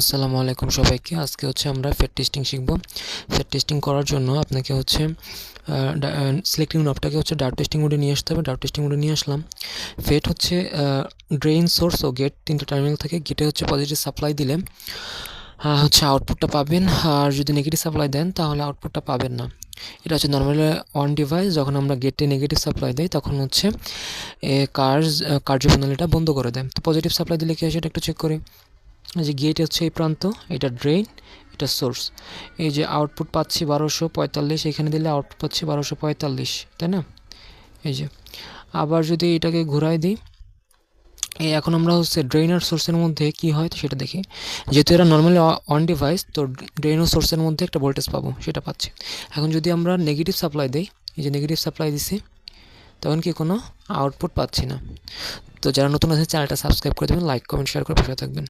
আসসালামু আলাইকুম সবাইকে। আজকে আমরা ফেট টেস্টিং শিখব। ফেট টেস্টিং করার জন্য আপনাকে সিলেক্টিং নবটাকে ডার্ট টেস্টিং মোডে নিয়ে আসতে হবে। ডার্ট টেস্টিং মোডে নিয়ে আসলাম। ফেট ড্রেইন, সোর্স ও গেট, তিনটা টার্মিনাল থাকে। গেটে পজিটিভ সাপ্লাই দিলে আউটপুটটা পাবেন, আর যদি নেগেটিভ সাপ্লাই দেন তাহলে আউটপুটটা পাবেন না। এটা নর্মালি অন ডিভাইস। যখন আমরা গেটে নেগেটিভ সাপ্লাই দেই তখন কার্যপ্রণালীটা বন্ধ করে দেয়। তো পজিটিভ সাপ্লাই দিলে কি হয় সেটা একটু চেক করি। যে গেট এই প্রান্ত, এটা ড্রেন, এটা সোর্স। এই যে আউটপুট পাচ্ছি 1245, এখানে দিলে আউটপুট পাচ্ছি 1245, তাই না? এই যে আবার যদি এটাকে ঘুরাই দিই, এখন আমরা ড্রেন আর সোর্সের মধ্যে কি হয় সেটা দেখি। যেহেতু এরা নর্মালি অন ডিভাইস, তো ড্রেন ও সোর্সের মধ্যে একটা ভোল্টেজ পাবো, সেটা পাচ্ছি। এখন যদি আমরা নেগেটিভ সাপ্লাই দিই, এই যে নেগেটিভ সাপ্লাই দিছি, তখন কি কোনো আউটপুট পাচ্ছি না। তো যারা নতুন আছে চ্যানেলটা সাবস্ক্রাইব করে দেবেন, লাইক কমেন্ট শেয়ার করে পাশে থাকবেন।